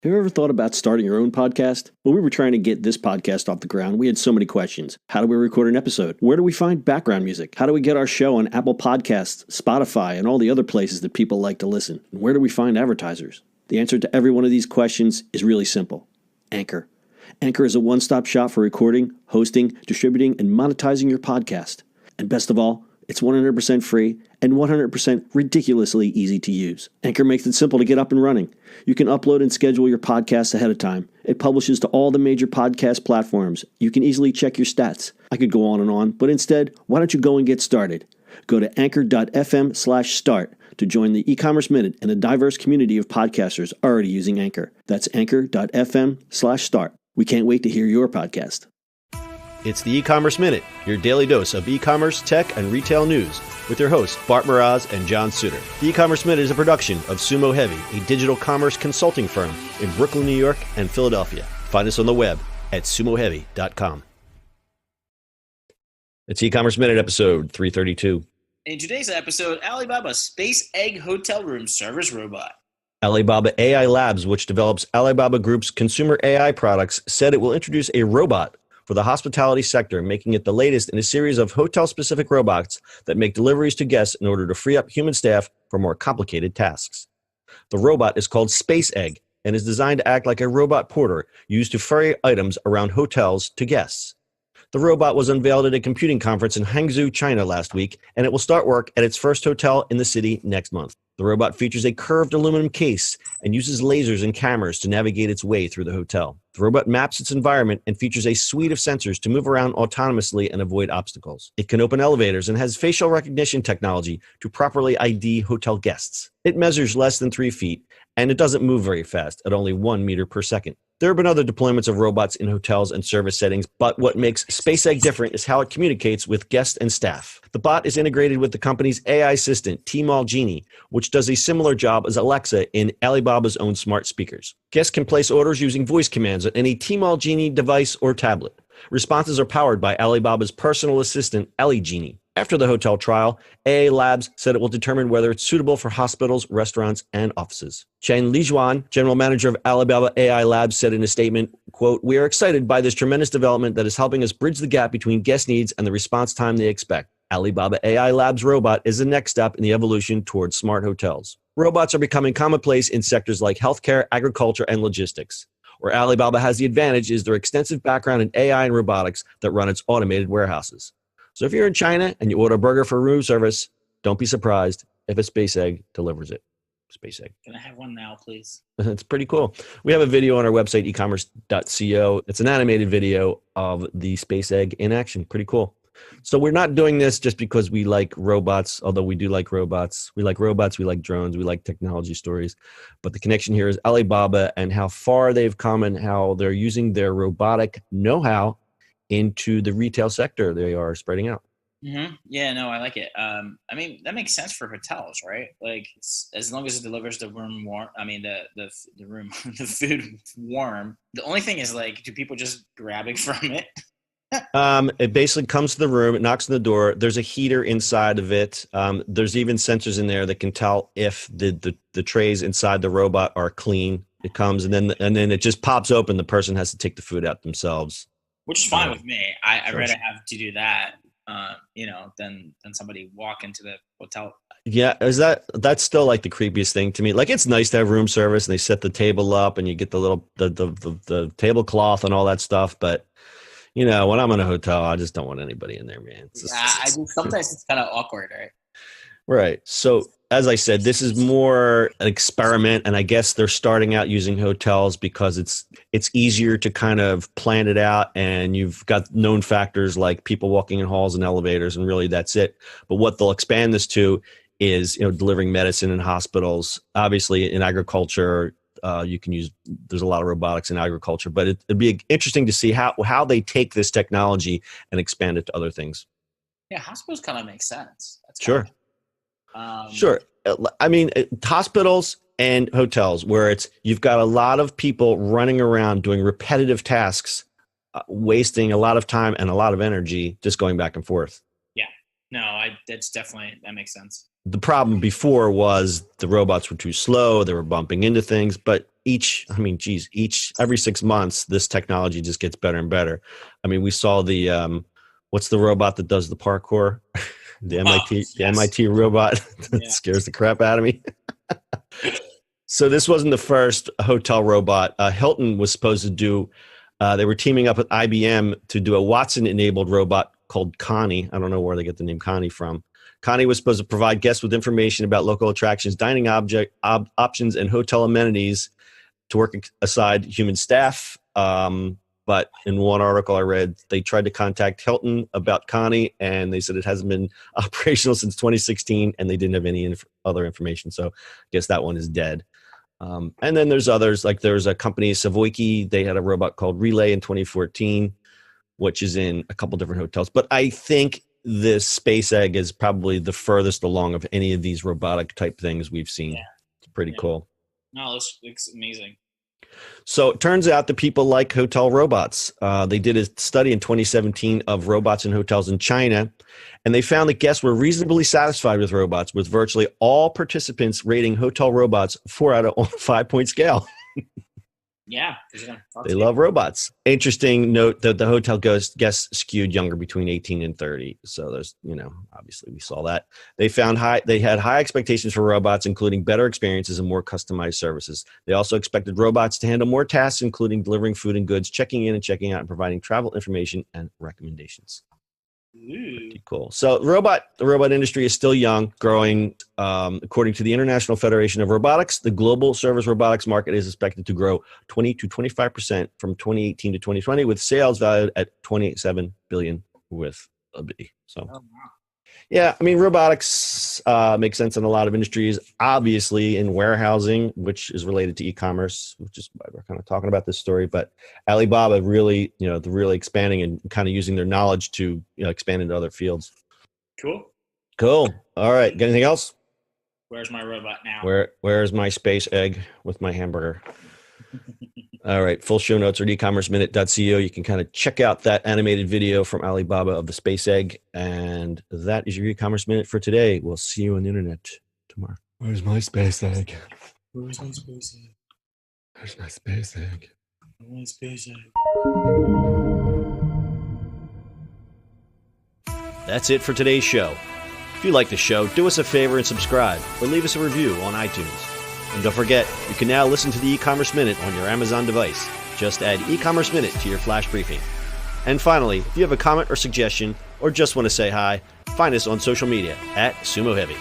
Have you ever thought about starting your own podcast? When we were trying to get this podcast off the ground, we had so many questions. How do we record an episode? Where do we find background music? How do we get our show on Apple Podcasts, Spotify, and all the other places that people like to listen? And where do we find advertisers? The answer to every one of these questions is really simple. Anchor. Anchor is a one-stop shop for recording, hosting, distributing, and monetizing your podcast. And best of all, it's 100% free and 100% ridiculously easy to use. Anchor makes it simple to get up and running. You can upload and schedule your podcasts ahead of time. It publishes to all the major podcast platforms. You can easily check your stats. I could go on, but instead, why don't you go and get started? Go to anchor.fm/start to join the e-commerce minute and a diverse community of podcasters already using Anchor. That's anchor.fm/start. We can't wait to hear your podcast. It's the E-commerce Minute, your daily dose of e-commerce, tech, and retail news with your hosts, Bart Mraz and John Suter. The E-commerce Minute is a production of Sumo Heavy, a digital commerce consulting firm in Brooklyn, New York, and Philadelphia. Find us on the web at sumoheavy.com. It's E-commerce Minute, episode 332. In today's episode, Alibaba Space Egg Hotel Room Service Robot. Alibaba AI Labs, which develops Alibaba Group's consumer AI products, said it will introduce a robot for the hospitality sector, making it the latest in a series of hotel-specific robots that make deliveries to guests in order to free up human staff for more complicated tasks. The robot is called Space Egg and is designed to act like a robot porter used to ferry items around hotels to guests. The robot was unveiled at a computing conference in Hangzhou, China last week, and it will start work at its first hotel in the city next month. The robot features a curved aluminum case and uses lasers and cameras to navigate its way through the hotel. The robot maps its environment and features a suite of sensors to move around autonomously and avoid obstacles. It can open elevators and has facial recognition technology to properly ID hotel guests. It measures less than 3 feet, and it doesn't move very fast at only 1 meter per second. There have been other deployments of robots in hotels and service settings, but what makes Space Egg different is how it communicates with guests and staff. The bot is integrated with the company's AI assistant, Tmall Genie, which does a similar job as Alexa in Alibaba's own smart speakers. Guests can place orders using voice commands on any Tmall Genie device or tablet. Responses are powered by Alibaba's personal assistant, Ali Genie. After the hotel trial, AI Labs said it will determine whether it's suitable for hospitals, restaurants, and offices. Chen Lijuan, general manager of Alibaba AI Labs, said in a statement, quote, "We are excited by this tremendous development that is helping us bridge the gap between guest needs and the response time they expect. Alibaba AI Labs robot is the next step in the evolution towards smart hotels." Robots are becoming commonplace in sectors like healthcare, agriculture, and logistics. Where Alibaba has the advantage is their extensive background in AI and robotics that run its automated warehouses. So if you're in China and you order a burger for room service, don't be surprised if a Space Egg delivers it. Space Egg. Can I have one now, please? It's pretty cool. We have a video on our website, ecommerce.co. It's an animated video of the Space Egg in action. Pretty cool. So we're not doing this just because we like robots, although we do like robots. We like robots, we like drones, we like technology stories. But the connection here is Alibaba and how far they've come and how they're using their robotic know-how into the retail sector. They are spreading out. Mm-hmm. Yeah, no, I like it. I mean, that makes sense for hotels, right? Like, as long as it delivers the room warm. I mean, the room, the food warm. The only thing is, like, do people just grabbing from it? It basically comes to the room. It knocks on the door. There's a heater inside of it. There's even sensors in there that can tell if the trays inside the robot are clean. It comes and then it just pops open. The person has to take the food out themselves. Which is fine with me. I'd rather have to do that, than somebody walk into the hotel. Yeah, that's still like the creepiest thing to me. Like, it's nice to have room service and they set the table up and you get the little the tablecloth and all that stuff. But when I'm in a hotel, I just don't want anybody in there, man. Sometimes it's kind of awkward, right? Right. So, as I said, this is more an experiment, and I guess they're starting out using hotels because it's easier to kind of plan it out, and you've got known factors like people walking in halls and elevators, and really that's it. But what they'll expand this to is, delivering medicine in hospitals. Obviously, in agriculture, you can use. There's a lot of robotics in agriculture, but it'd be interesting to see how they take this technology and expand it to other things. Yeah, hospitals kind of make sense. Sure. Sure. I mean, hospitals and hotels where you've got a lot of people running around doing repetitive tasks, wasting a lot of time and a lot of energy just going back and forth. Yeah. No, that makes sense. The problem before was the robots were too slow. They were bumping into things, but every 6 months, this technology just gets better and better. I mean, we saw the, what's the robot that does the parkour? The MIT robot that scares the crap out of me. So this wasn't the first hotel robot. Hilton was supposed to do, they were teaming up with IBM to do a Watson-enabled robot called Connie. I don't know where they get the name Connie from. Connie was supposed to provide guests with information about local attractions, dining options, and hotel amenities to work aside human staff. But in one article I read, they tried to contact Hilton about Connie, and they said it hasn't been operational since 2016, and they didn't have any other information. So I guess that one is dead. And then there's others, like there's a company, Savoyki. They had a robot called Relay in 2014, which is in a couple different hotels. But I think this Space Egg is probably the furthest along of any of these robotic type things we've seen. Yeah. It's pretty cool. No, it's amazing. So it turns out that people like hotel robots. They did a study in 2017 of robots in hotels in China, and they found that guests were reasonably satisfied with robots, with virtually all participants rating hotel robots 4 out of 5-point scale. Yeah. They love robots. Interesting note that the hotel guests skewed younger, between 18 and 30. So there's, obviously we saw that. They had high expectations for robots, including better experiences and more customized services. They also expected robots to handle more tasks, including delivering food and goods, checking in and checking out, and providing travel information and recommendations. Pretty cool. So the robot industry is still young, growing. According to the International Federation of Robotics, the global service robotics market is expected to grow 20 to 25% from 2018 to 2020, with sales valued at $27 billion with a B. So, yeah, I mean, robotics makes sense in a lot of industries. Obviously, in warehousing, which is related to e-commerce, which is why we're kind of talking about this story. But Alibaba really, they're really expanding and kind of using their knowledge to expand into other fields. Cool. All right. Got anything else? Where's my robot now? Where's my Space Egg with my hamburger? All right. Full show notes are at ecommerceminute.co. You can kind of check out that animated video from Alibaba of the Space Egg. And that is your e-commerce minute for today. We'll see you on the internet tomorrow. Where's my Space Egg? Where's my Space Egg? Where's my Space Egg? Where's my Space Egg? That's it for today's show. If you like the show, do us a favor and subscribe, or leave us a review on iTunes. And don't forget, you can now listen to the e-commerce minute on your Amazon device. Just add e-commerce minute to your flash briefing. And finally, if you have a comment or suggestion, or just want to say hi, find us on social media at Sumo Heavy.